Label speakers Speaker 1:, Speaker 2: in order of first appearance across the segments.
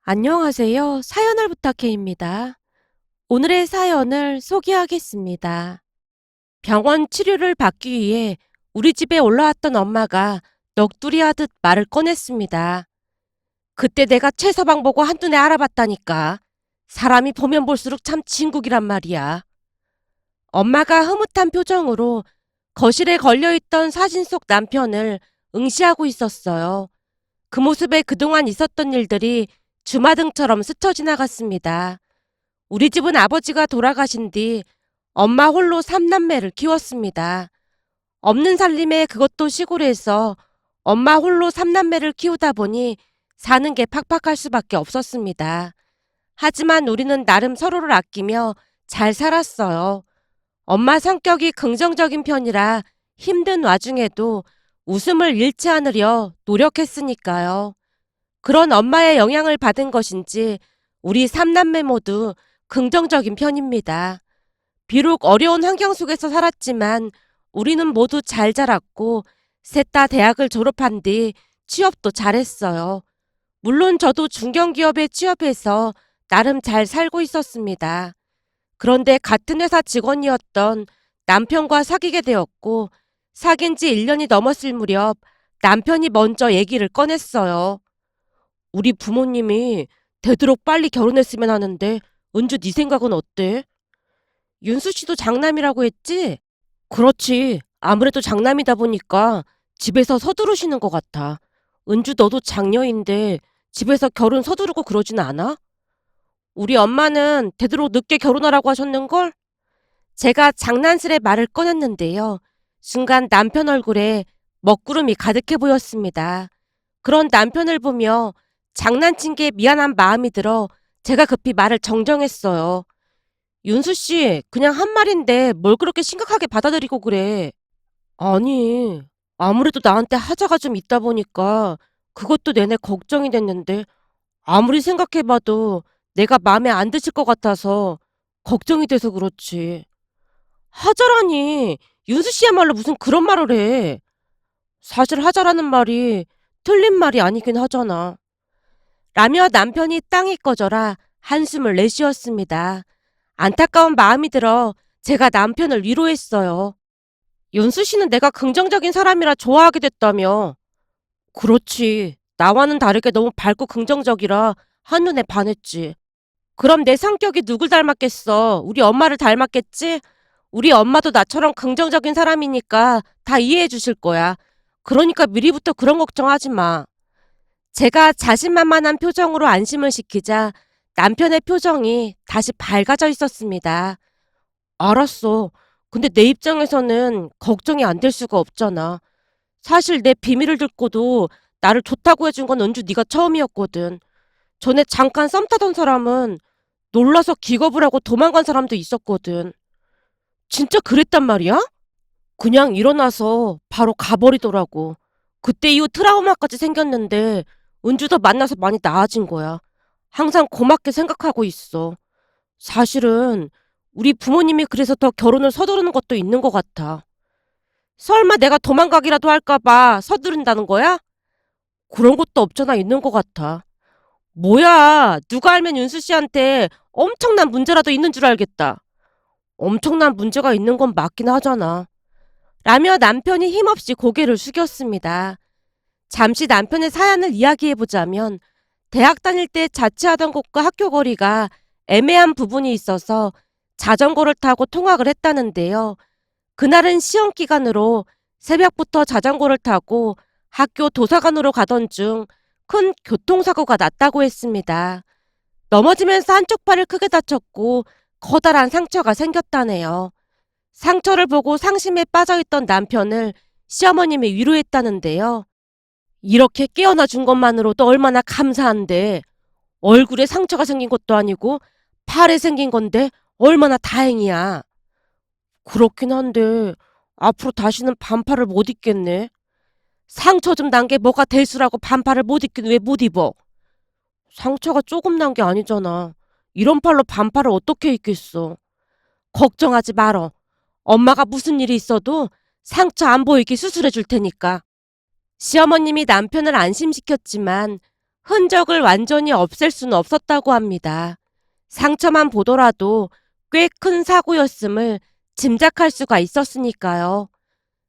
Speaker 1: 안녕하세요. 사연을 부탁해입니다. 오늘의 사연을 소개하겠습니다. 병원 치료를 받기 위해 우리 집에 올라왔던 엄마가 넋두리 하듯 말을 꺼냈습니다. 그때 내가 최서방 보고 한눈에 알아봤다니까. 사람이 보면 볼수록 참 진국이란 말이야. 엄마가 흐뭇한 표정으로 거실에 걸려있던 사진 속 남편을 응시하고 있었어요. 그 모습에 그동안 있었던 일들이 주마등처럼 스쳐 지나갔습니다. 우리 집은 아버지가 돌아가신 뒤 엄마 홀로 3남매를 키웠습니다. 없는 살림에 그것도 시골에서 엄마 홀로 3남매를 키우다 보니 사는 게 팍팍할 수밖에 없었습니다. 하지만 우리는 나름 서로를 아끼며 잘 살았어요. 엄마 성격이 긍정적인 편이라 힘든 와중에도 웃음을 잃지 않으려 노력했으니까요. 그런 엄마의 영향을 받은 것인지 우리 3남매 모두 긍정적인 편입니다. 비록 어려운 환경 속에서 살았지만 우리는 모두 잘 자랐고 셋 다 대학을 졸업한 뒤 취업도 잘했어요. 물론 저도 중견기업에 취업해서 나름 잘 살고 있었습니다. 그런데 같은 회사 직원이었던 남편과 사귀게 되었고 사귄 지 1년이 넘었을 무렵 남편이 먼저 얘기를 꺼냈어요. 우리 부모님이 되도록 빨리 결혼했으면 하는데 은주 네 생각은 어때? 윤수 씨도 장남이라고 했지? 그렇지. 아무래도 장남이다 보니까 집에서 서두르시는 것 같아. 은주 너도 장녀인데 집에서 결혼 서두르고 그러진 않아? 우리 엄마는 되도록 늦게 결혼하라고 하셨는걸? 제가 장난스레 말을 꺼냈는데요. 순간 남편 얼굴에 먹구름이 가득해 보였습니다. 그런 남편을 보며 장난친 게 미안한 마음이 들어 제가 급히 말을 정정했어요. 윤수 씨, 그냥 한 말인데 뭘 그렇게 심각하게 받아들이고 그래. 아니, 아무래도 나한테 하자가 좀 있다 보니까 그것도 내내 걱정이 됐는데 아무리 생각해봐도 내가 마음에 안 드실 것 같아서 걱정이 돼서 그렇지. 하자라니, 윤수 씨야말로 무슨 그런 말을 해. 사실 하자라는 말이 틀린 말이 아니긴 하잖아. 라며 남편이 땅이 꺼져라 한숨을 내쉬었습니다. 안타까운 마음이 들어 제가 남편을 위로했어요. 윤수 씨는 내가 긍정적인 사람이라 좋아하게 됐다며. 그렇지. 나와는 다르게 너무 밝고 긍정적이라 한눈에 반했지. 그럼 내 성격이 누굴 닮았겠어? 우리 엄마를 닮았겠지? 우리 엄마도 나처럼 긍정적인 사람이니까 다 이해해 주실 거야. 그러니까 미리부터 그런 걱정하지 마. 제가 자신만만한 표정으로 안심을 시키자 남편의 표정이 다시 밝아져 있었습니다. 알았어. 근데 내 입장에서는 걱정이 안 될 수가 없잖아. 사실 내 비밀을 듣고도 나를 좋다고 해준 건 은주 네가 처음이었거든. 전에 잠깐 썸 타던 사람은 놀라서 기겁을 하고 도망간 사람도 있었거든. 진짜 그랬단 말이야? 그냥 일어나서 바로 가버리더라고. 그때 이후 트라우마까지 생겼는데 은주도 만나서 많이 나아진 거야. 항상 고맙게 생각하고 있어. 사실은 우리 부모님이 그래서 더 결혼을 서두르는 것도 있는 것 같아. 설마 내가 도망가기라도 할까봐 서두른다는 거야? 그런 것도 없잖아 있는 것 같아. 뭐야, 누가 알면 윤수 씨한테 엄청난 문제라도 있는 줄 알겠다. 엄청난 문제가 있는 건 맞긴 하잖아. 라며 남편이 힘없이 고개를 숙였습니다. 잠시 남편의 사연을 이야기해보자면 대학 다닐 때 자취하던 곳과 학교 거리가 애매한 부분이 있어서 자전거를 타고 통학을 했다는데요. 그날은 시험 기간으로 새벽부터 자전거를 타고 학교 도서관으로 가던 중 큰 교통사고가 났다고 했습니다. 넘어지면서 한쪽 팔을 크게 다쳤고 커다란 상처가 생겼다네요. 상처를 보고 상심에 빠져있던 남편을 시어머님이 위로했다는데요. 이렇게 깨어나 준 것만으로도 얼마나 감사한데 얼굴에 상처가 생긴 것도 아니고 팔에 생긴 건데 얼마나 다행이야. 그렇긴 한데 앞으로 다시는 반팔을 못 입겠네. 상처 좀 난 게 뭐가 대수라고 반팔을 못 입긴 왜 못 입어? 상처가 조금 난 게 아니잖아. 이런 팔로 반팔을 어떻게 입겠어. 걱정하지 말어. 엄마가 무슨 일이 있어도 상처 안 보이게 수술해 줄 테니까. 시어머님이 남편을 안심시켰지만 흔적을 완전히 없앨 수는 없었다고 합니다. 상처만 보더라도 꽤 큰 사고였음을 짐작할 수가 있었으니까요.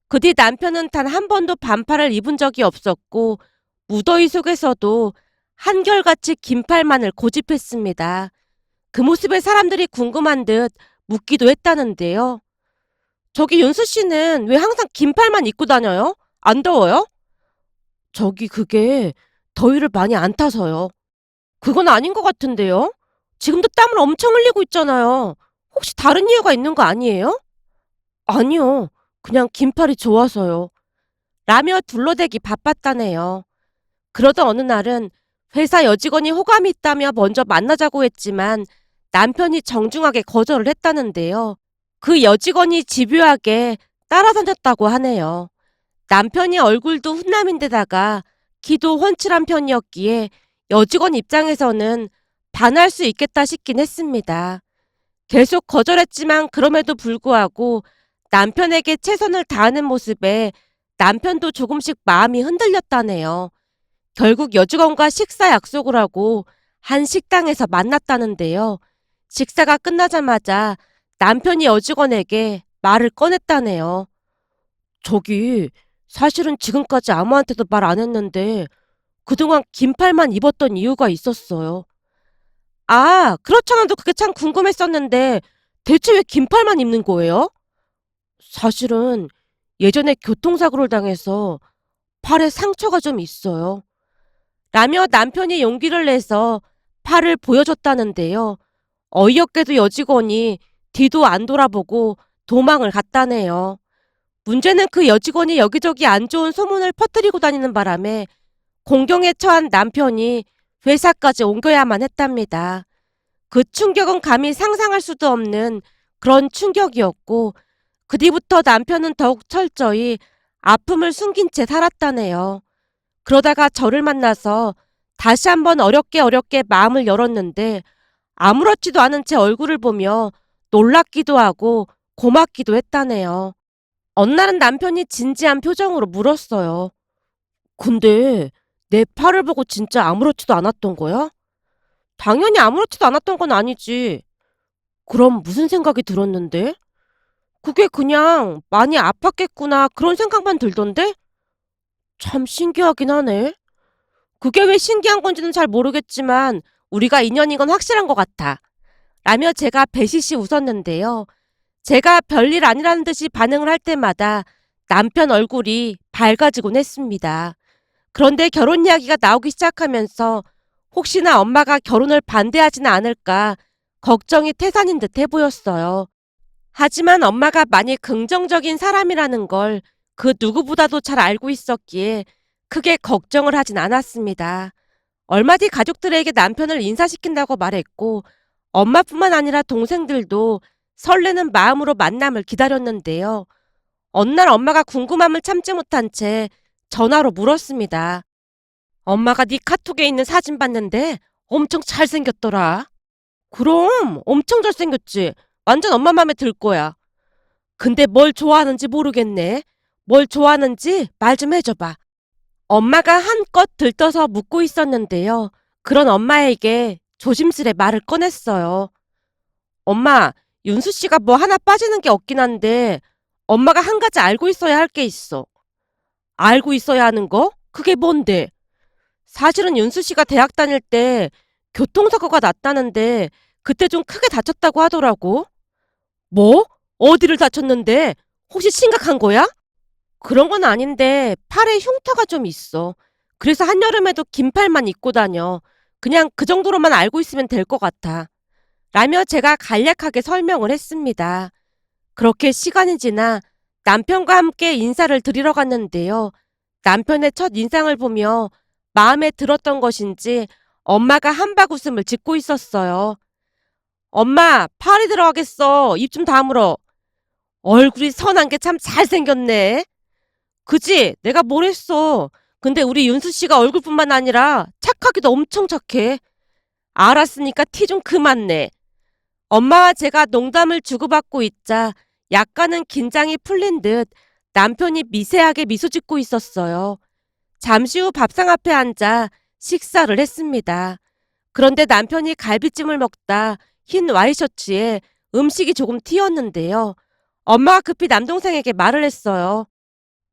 Speaker 1: 그 뒤 남편은 단 한 번도 반팔을 입은 적이 없었고 무더위 속에서도 한결같이 긴팔만을 고집했습니다. 그 모습에 사람들이 궁금한 듯 묻기도 했다는데요. 저기 윤수 씨는 왜 항상 긴팔만 입고 다녀요? 안 더워요? 저기 그게 더위를 많이 안 타서요. 그건 아닌 것 같은데요? 지금도 땀을 엄청 흘리고 있잖아요. 혹시 다른 이유가 있는 거 아니에요? 아니요. 그냥 긴팔이 좋아서요. 라며 둘러대기 바빴다네요. 그러던 어느 날은 회사 여직원이 호감이 있다며 먼저 만나자고 했지만 남편이 정중하게 거절을 했다는데요. 그 여직원이 집요하게 따라다녔다고 하네요. 남편이 얼굴도 훈남인데다가 키도 훤칠한 편이었기에 여직원 입장에서는 반할 수 있겠다 싶긴 했습니다. 계속 거절했지만 그럼에도 불구하고 남편에게 최선을 다하는 모습에 남편도 조금씩 마음이 흔들렸다네요. 결국 여직원과 식사 약속을 하고 한 식당에서 만났다는데요. 식사가 끝나자마자 남편이 여직원에게 말을 꺼냈다네요. 저기, 사실은 지금까지 아무한테도 말 안 했는데 그동안 긴팔만 입었던 이유가 있었어요. 아, 그렇잖아도 그게 참 궁금했었는데 대체 왜 긴팔만 입는 거예요? 사실은 예전에 교통사고를 당해서 팔에 상처가 좀 있어요. 라며 남편이 용기를 내서 팔을 보여줬다는데요. 어이없게도 여직원이 뒤도 안 돌아보고 도망을 갔다네요. 문제는 그 여직원이 여기저기 안 좋은 소문을 퍼뜨리고 다니는 바람에 공경에 처한 남편이 회사까지 옮겨야만 했답니다. 그 충격은 감히 상상할 수도 없는 그런 충격이었고 그 뒤부터 남편은 더욱 철저히 아픔을 숨긴 채 살았다네요. 그러다가 저를 만나서 다시 한번 어렵게 마음을 열었는데 아무렇지도 않은 제 얼굴을 보며 놀랍기도 하고 고맙기도 했다네요. 어느 날은 남편이 진지한 표정으로 물었어요. 근데 내 팔을 보고 진짜 아무렇지도 않았던 거야? 당연히 아무렇지도 않았던 건 아니지. 그럼 무슨 생각이 들었는데? 그게 그냥 많이 아팠겠구나 그런 생각만 들던데? 참 신기하긴 하네. 그게 왜 신기한 건지는 잘 모르겠지만 우리가 인연인 건 확실한 것 같아. 라며 제가 배시시 웃었는데요. 제가 별일 아니라는 듯이 반응을 할 때마다 남편 얼굴이 밝아지곤 했습니다. 그런데 결혼 이야기가 나오기 시작하면서 혹시나 엄마가 결혼을 반대하지는 않을까 걱정이 태산인 듯 해 보였어요. 하지만 엄마가 많이 긍정적인 사람이라는 걸 그 누구보다도 잘 알고 있었기에 크게 걱정을 하진 않았습니다. 얼마 뒤 가족들에게 남편을 인사시킨다고 말했고 엄마뿐만 아니라 동생들도 설레는 마음으로 만남을 기다렸는데요. 어느 날 엄마가 궁금함을 참지 못한 채 전화로 물었습니다. 엄마가 네 카톡에 있는 사진 봤는데 엄청 잘생겼더라. 그럼 엄청 잘생겼지. 완전 엄마 맘에 들 거야. 근데 뭘 좋아하는지 모르겠네. 뭘 좋아하는지 말 좀 해줘봐. 엄마가 한껏 들떠서 묻고 있었는데요. 그런 엄마에게 조심스레 말을 꺼냈어요. 엄마, 윤수 씨가 뭐 하나 빠지는 게 없긴 한데 엄마가 한 가지 알고 있어야 할 게 있어. 알고 있어야 하는 거? 그게 뭔데? 사실은 윤수 씨가 대학 다닐 때 교통사고가 났다는데 그때 좀 크게 다쳤다고 하더라고. 뭐? 어디를 다쳤는데? 혹시 심각한 거야? 그런 건 아닌데 팔에 흉터가 좀 있어. 그래서 한여름에도 긴팔만 입고 다녀. 그냥 그 정도로만 알고 있으면 될 것 같아. 라며 제가 간략하게 설명을 했습니다. 그렇게 시간이 지나 남편과 함께 인사를 드리러 갔는데요. 남편의 첫 인상을 보며 마음에 들었던 것인지 엄마가 한박웃음을 짓고 있었어요. 엄마, 팔이 들어가겠어. 입 좀 다물어. 얼굴이 선한 게 참 잘생겼네. 그지? 내가 뭘 했어. 근데 우리 윤수 씨가 얼굴뿐만 아니라 착하기도 엄청 착해. 알았으니까 티 좀 그만 내. 엄마와 제가 농담을 주고받고 있자 약간은 긴장이 풀린 듯 남편이 미세하게 미소 짓고 있었어요. 잠시 후 밥상 앞에 앉아 식사를 했습니다. 그런데 남편이 갈비찜을 먹다 흰 와이셔츠에 음식이 조금 튀었는데요. 엄마가 급히 남동생에게 말을 했어요.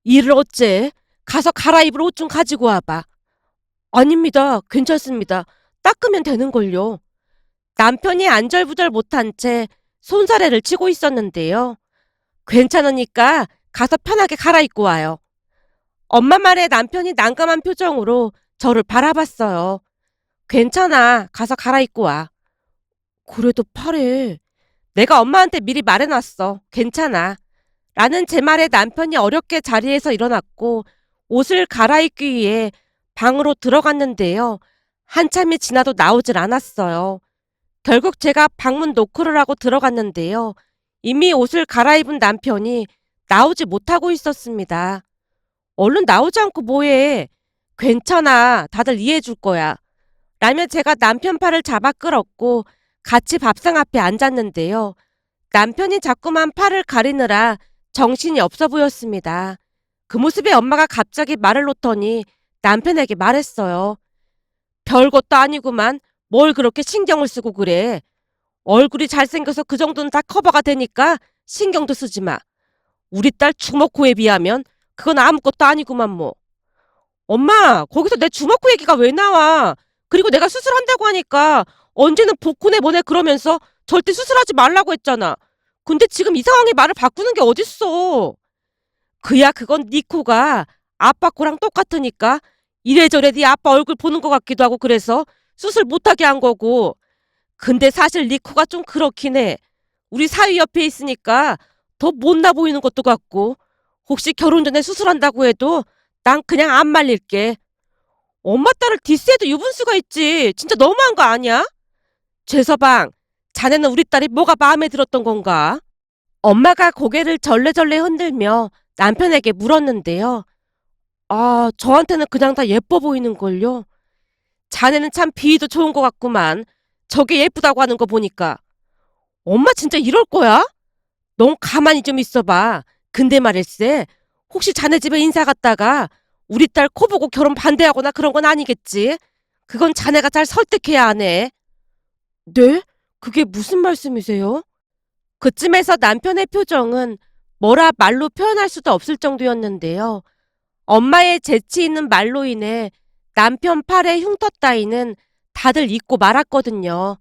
Speaker 1: 일을 어째? 가서 갈아입을 옷 좀 가지고 와봐. 아닙니다. 괜찮습니다. 닦으면 되는걸요. 남편이 안절부절 못한 채 손사래를 치고 있었는데요. 괜찮으니까 가서 편하게 갈아입고 와요. 엄마 말에 남편이 난감한 표정으로 저를 바라봤어요. 괜찮아. 가서 갈아입고 와. 그래도 팔에 내가 엄마한테 미리 말해놨어. 괜찮아. 라는 제 말에 남편이 어렵게 자리에서 일어났고 옷을 갈아입기 위해 방으로 들어갔는데요. 한참이 지나도 나오질 않았어요. 결국 제가 방문 노크를 하고 들어갔는데요. 이미 옷을 갈아입은 남편이 나오지 못하고 있었습니다. 얼른 나오지 않고 뭐해. 괜찮아. 다들 이해해 줄 거야. 라며 제가 남편 팔을 잡아 끌었고 같이 밥상 앞에 앉았는데요. 남편이 자꾸만 팔을 가리느라 정신이 없어 보였습니다. 그 모습에 엄마가 갑자기 말을 놓더니 남편에게 말했어요. 별것도 아니구만. 뭘 그렇게 신경을 쓰고 그래. 얼굴이 잘생겨서 그 정도는 다 커버가 되니까 신경도 쓰지 마. 우리 딸 주먹코에 비하면 그건 아무것도 아니구만 뭐. 엄마, 거기서 내 주먹코 얘기가 왜 나와? 그리고 내가 수술한다고 하니까 언제는 복코네 뭐네 그러면서 절대 수술하지 말라고 했잖아. 근데 지금 이 상황에 말을 바꾸는 게 어딨어. 그야 그건 네 코가 아빠 코랑 똑같으니까 이래저래 네 아빠 얼굴 보는 것 같기도 하고 그래서 수술 못하게 한 거고. 근데 사실 네 코가 좀 그렇긴 해. 우리 사위 옆에 있으니까 더 못나 보이는 것도 같고. 혹시 결혼 전에 수술한다고 해도 난 그냥 안 말릴게. 엄마 딸을 디스해도 유분수가 있지. 진짜 너무한 거 아니야? 최서방, 자네는 우리 딸이 뭐가 마음에 들었던 건가? 엄마가 고개를 절레절레 흔들며 남편에게 물었는데요. 아, 저한테는 그냥 다 예뻐 보이는걸요. 자네는 참 비위도 좋은 것 같구만. 저게 예쁘다고 하는 거 보니까. 엄마 진짜 이럴 거야? 넌 가만히 좀 있어봐. 근데 말일세, 혹시 자네 집에 인사 갔다가 우리 딸 코 보고 결혼 반대하거나 그런 건 아니겠지? 그건 자네가 잘 설득해야 하네. 네? 그게 무슨 말씀이세요? 그쯤에서 남편의 표정은 뭐라 말로 표현할 수도 없을 정도였는데요. 엄마의 재치 있는 말로 인해 남편 팔의 흉터 따위는 다들 잊고 말았거든요.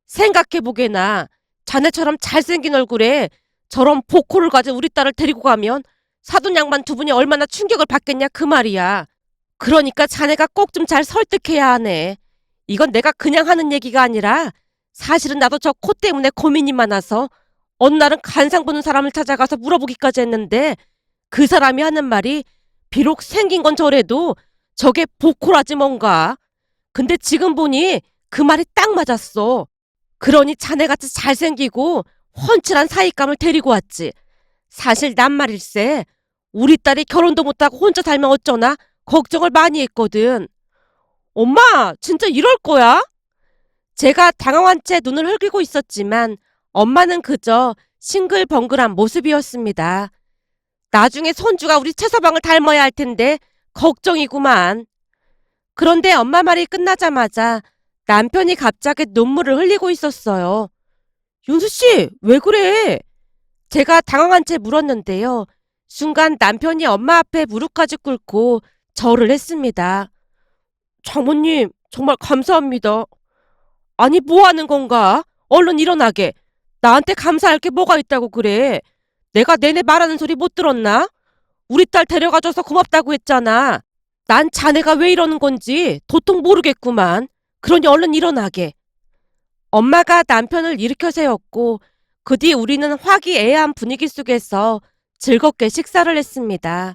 Speaker 1: 생각해보게나 자네처럼 잘생긴 얼굴에 저런 보코를 가진 우리 딸을 데리고 가면 사돈 양반 두 분이 얼마나 충격을 받겠냐 그 말이야. 그러니까 자네가 꼭 좀 잘 설득해야 하네. 이건 내가 그냥 하는 얘기가 아니라 사실은 나도 저 코 때문에 고민이 많아서 어느 날은 간상 보는 사람을 찾아가서 물어보기까지 했는데 그 사람이 하는 말이 비록 생긴 건 저래도 저게 보코라지 뭔가. 근데 지금 보니 그 말이 딱 맞았어. 그러니 자네같이 잘생기고 훤칠한 사윗감을 데리고 왔지. 사실 난 말일세. 우리 딸이 결혼도 못하고 혼자 살면 어쩌나 걱정을 많이 했거든. 엄마, 진짜 이럴 거야? 제가 당황한 채 눈을 흘기고 있었지만 엄마는 그저 싱글벙글한 모습이었습니다. 나중에 손주가 우리 최서방을 닮아야 할 텐데 걱정이구만. 그런데 엄마 말이 끝나자마자 남편이 갑자기 눈물을 흘리고 있었어요. 윤수 씨, 왜 그래? 제가 당황한 채 물었는데요. 순간 남편이 엄마 앞에 무릎까지 꿇고 절을 했습니다. 장모님, 정말 감사합니다. 아니, 뭐 하는 건가? 얼른 일어나게. 나한테 감사할 게 뭐가 있다고 그래. 내가 내내 말하는 소리 못 들었나? 우리 딸 데려가줘서 고맙다고 했잖아. 난 자네가 왜 이러는 건지 도통 모르겠구만. 그러니 얼른 일어나게. 엄마가 남편을 일으켜 세웠고 그 뒤 우리는 화기애애한 분위기 속에서 즐겁게 식사를 했습니다.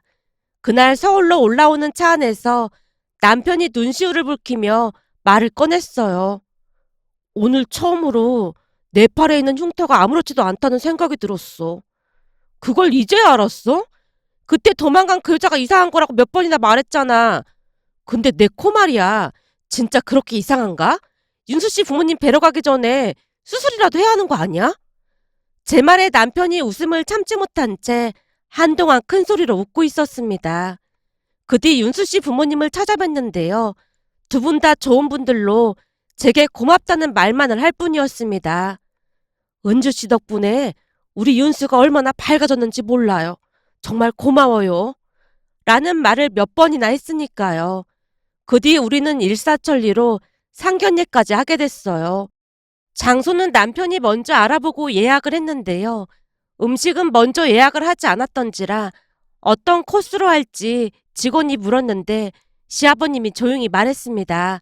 Speaker 1: 그날 서울로 올라오는 차 안에서 남편이 눈시울을 붉히며 말을 꺼냈어요. 오늘 처음으로 내 팔에 있는 흉터가 아무렇지도 않다는 생각이 들었어. 그걸 이제야 알았어? 그때 도망간 그 여자가 이상한 거라고 몇 번이나 말했잖아. 근데 내 코 말이야. 진짜 그렇게 이상한가? 윤수 씨 부모님 뵈러 가기 전에 수술이라도 해야 하는 거 아니야? 제 말에 남편이 웃음을 참지 못한 채 한동안 큰 소리로 웃고 있었습니다. 그 뒤 윤수 씨 부모님을 찾아뵀는데요. 두 분 다 좋은 분들로 제게 고맙다는 말만을 할 뿐이었습니다. 은주 씨 덕분에 우리 윤수가 얼마나 밝아졌는지 몰라요. 정말 고마워요. 라는 말을 몇 번이나 했으니까요. 그 뒤 우리는 일사천리로 상견례까지 하게 됐어요. 장소는 남편이 먼저 알아보고 예약을 했는데요. 음식은 먼저 예약을 하지 않았던지라 어떤 코스로 할지 직원이 물었는데 시아버님이 조용히 말했습니다.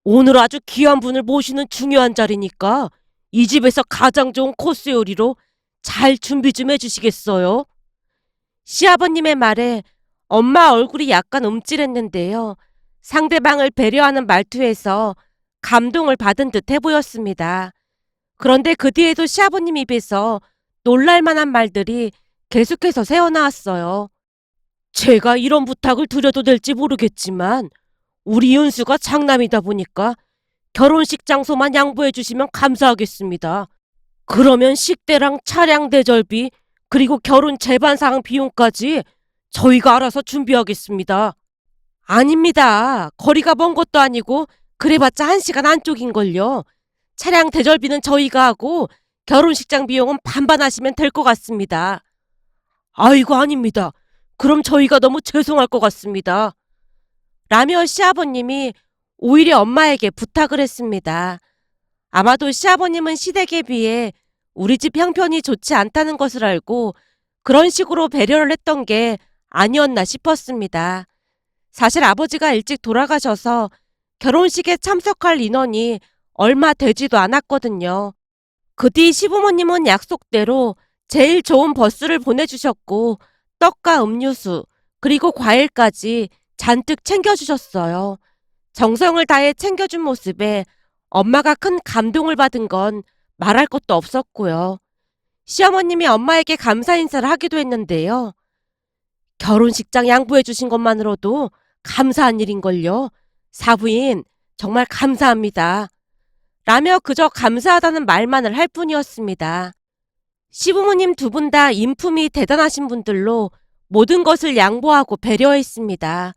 Speaker 1: 오늘 아주 귀한 분을 모시는 중요한 자리니까 이 집에서 가장 좋은 코스 요리로 잘 준비 좀 해주시겠어요? 시아버님의 말에 엄마 얼굴이 약간 움찔했는데요. 상대방을 배려하는 말투에서 감동을 받은 듯 해 보였습니다. 그런데 그 뒤에도 시아버님 입에서 놀랄만한 말들이 계속해서 새어나왔어요. 제가 이런 부탁을 드려도 될지 모르겠지만 우리 윤수가 장남이다 보니까 결혼식 장소만 양보해 주시면 감사하겠습니다. 그러면 식대랑 차량 대절비 그리고 결혼 재반상 비용까지 저희가 알아서 준비하겠습니다. 아닙니다. 거리가 먼 것도 아니고 그래봤자 1시간 안쪽인걸요. 차량 대절비는 저희가 하고 결혼식장 비용은 반반 하시면 될 것 같습니다. 아이고 아닙니다. 그럼 저희가 너무 죄송할 것 같습니다. 라며 시아버님이 오히려 엄마에게 부탁을 했습니다. 아마도 시아버님은 시댁에 비해 우리 집 형편이 좋지 않다는 것을 알고 그런 식으로 배려를 했던 게 아니었나 싶었습니다. 사실 아버지가 일찍 돌아가셔서 결혼식에 참석할 인원이 얼마 되지도 않았거든요. 그 뒤 시부모님은 약속대로 제일 좋은 버스를 보내주셨고 떡과 음료수 그리고 과일까지 잔뜩 챙겨주셨어요. 정성을 다해 챙겨준 모습에 엄마가 큰 감동을 받은 건 말할 것도 없었고요. 시어머님이 엄마에게 감사 인사를 하기도 했는데요. 결혼식장 양보해 주신 것만으로도 감사한 일인걸요. 사부인 정말 감사합니다. 라며 그저 감사하다는 말만을 할 뿐이었습니다. 시부모님 두 분 다 인품이 대단하신 분들로 모든 것을 양보하고 배려했습니다.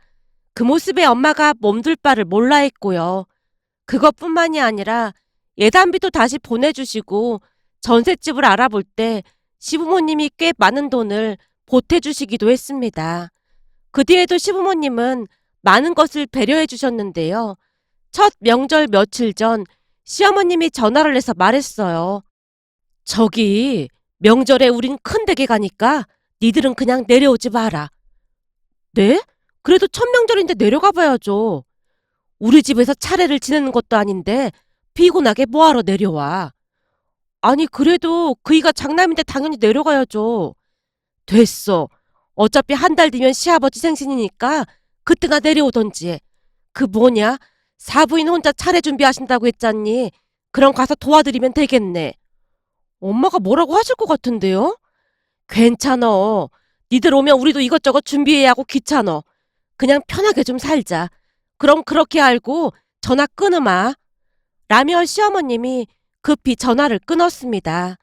Speaker 1: 그 모습에 엄마가 몸둘 바를 몰라 했고요. 그것뿐만이 아니라 예단비도 다시 보내주시고 전셋집을 알아볼 때 시부모님이 꽤 많은 돈을 보태주시기도 했습니다. 그 뒤에도 시부모님은 많은 것을 배려해 주셨는데요. 첫 명절 며칠 전 시어머님이 전화를 해서 말했어요. 저기 명절에 우린 큰 댁에 가니까 니들은 그냥 내려오지 마라. 네? 그래도 첫 명절인데 내려가 봐야죠. 우리 집에서 차례를 지내는 것도 아닌데 피곤하게 뭐하러 내려와. 아니 그래도 그이가 장남인데 당연히 내려가야죠. 됐어. 어차피 한 달 뒤면 시아버지 생신이니까 그때나 내려오던지. 그 뭐냐? 사부인 혼자 차례 준비하신다고 했잖니. 그럼 가서 도와드리면 되겠네. 엄마가 뭐라고 하실 것 같은데요? 괜찮어. 니들 오면 우리도 이것저것 준비해야 하고 귀찮어. 그냥 편하게 좀 살자. 그럼 그렇게 알고 전화 끊으마. 라며 시어머님이 급히 전화를 끊었습니다.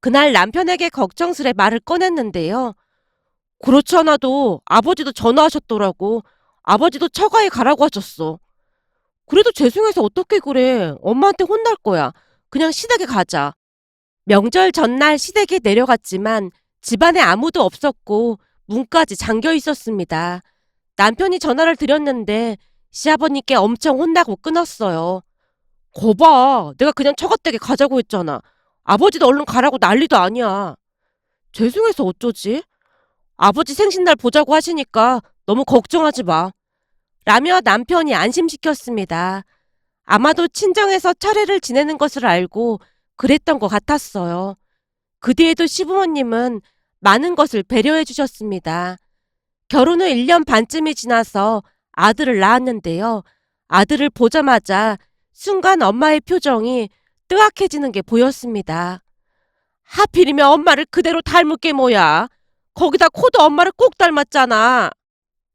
Speaker 1: 그날 남편에게 걱정스레 말을 꺼냈는데요. 그렇지 않아도 아버지도 전화하셨더라고. 아버지도 처가에 가라고 하셨어. 그래도 죄송해서 어떻게 그래. 엄마한테 혼날 거야. 그냥 시댁에 가자. 명절 전날 시댁에 내려갔지만 집안에 아무도 없었고 문까지 잠겨 있었습니다. 남편이 전화를 드렸는데 시아버님께 엄청 혼나고 끊었어요. 거봐. 내가 그냥 처갓댁에 가자고 했잖아. 아버지도 얼른 가라고 난리도 아니야. 죄송해서 어쩌지? 아버지 생신날 보자고 하시니까 너무 걱정하지 마. 라며 남편이 안심시켰습니다. 아마도 친정에서 차례를 지내는 것을 알고 그랬던 것 같았어요. 그 뒤에도 시부모님은 많은 것을 배려해 주셨습니다. 결혼 후 1년 반쯤이 지나서 아들을 낳았는데요. 아들을 보자마자 순간 엄마의 표정이 뜨악해지는 게 보였습니다. 하필이면 엄마를 그대로 닮을 게 뭐야. 거기다 코도 엄마를 꼭 닮았잖아.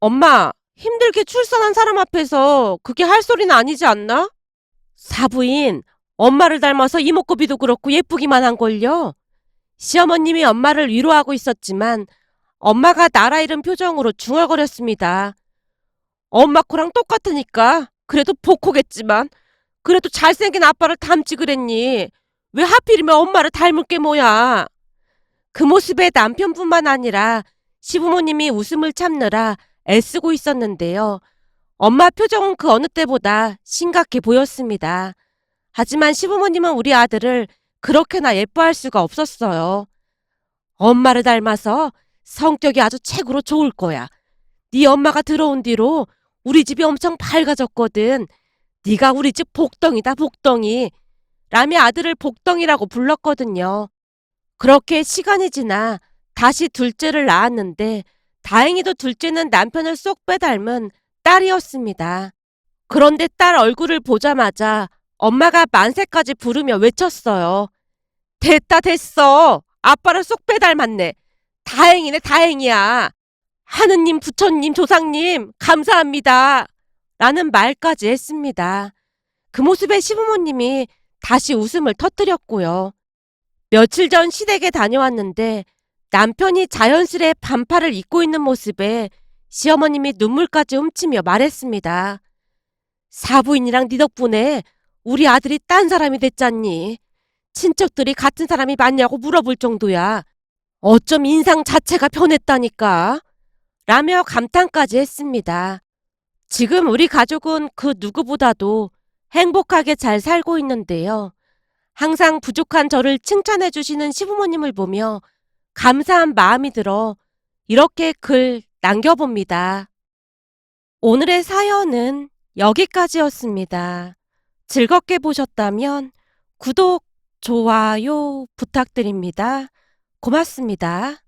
Speaker 1: 엄마, 힘들게 출산한 사람 앞에서 그게 할 소리는 아니지 않나? 사부인, 엄마를 닮아서 이목구비도 그렇고 예쁘기만 한걸요. 시어머님이 엄마를 위로하고 있었지만 엄마가 나라 잃은 표정으로 중얼거렸습니다. 엄마 코랑 똑같으니까 그래도 복호겠지만 그래도 잘생긴 아빠를 닮지 그랬니? 왜 하필이면 엄마를 닮을 게 뭐야? 그 모습에 남편뿐만 아니라 시부모님이 웃음을 참느라 애쓰고 있었는데요. 엄마 표정은 그 어느 때보다 심각해 보였습니다. 하지만 시부모님은 우리 아들을 그렇게나 예뻐할 수가 없었어요. 엄마를 닮아서 성격이 아주 최고로 좋을 거야. 네 엄마가 들어온 뒤로 우리 집이 엄청 밝아졌거든. 네가 우리 집 복덩이다 복덩이. 라며 아들을 복덩이라고 불렀거든요. 그렇게 시간이 지나 다시 둘째를 낳았는데 다행히도 둘째는 남편을 쏙 빼닮은 딸이었습니다. 그런데 딸 얼굴을 보자마자 엄마가 만세까지 부르며 외쳤어요. 됐다 됐어. 아빠를 쏙 빼닮았네. 다행이네 다행이야. 하느님 부처님 조상님 감사합니다. 라는 말까지 했습니다. 그 모습에 시부모님이 다시 웃음을 터뜨렸고요. 며칠 전 시댁에 다녀왔는데 남편이 자연스레 반팔을 입고 있는 모습에 시어머님이 눈물까지 훔치며 말했습니다. 사부인이랑 네 덕분에 우리 아들이 딴 사람이 됐잖니. 친척들이 같은 사람이 맞냐고 물어볼 정도야. 어쩜 인상 자체가 변했다니까. 라며 감탄까지 했습니다. 지금 우리 가족은 그 누구보다도 행복하게 잘 살고 있는데요. 항상 부족한 저를 칭찬해 주시는 시부모님을 보며 감사한 마음이 들어 이렇게 글 남겨봅니다. 오늘의 사연은 여기까지였습니다. 즐겁게 보셨다면 구독, 좋아요 부탁드립니다. 고맙습니다.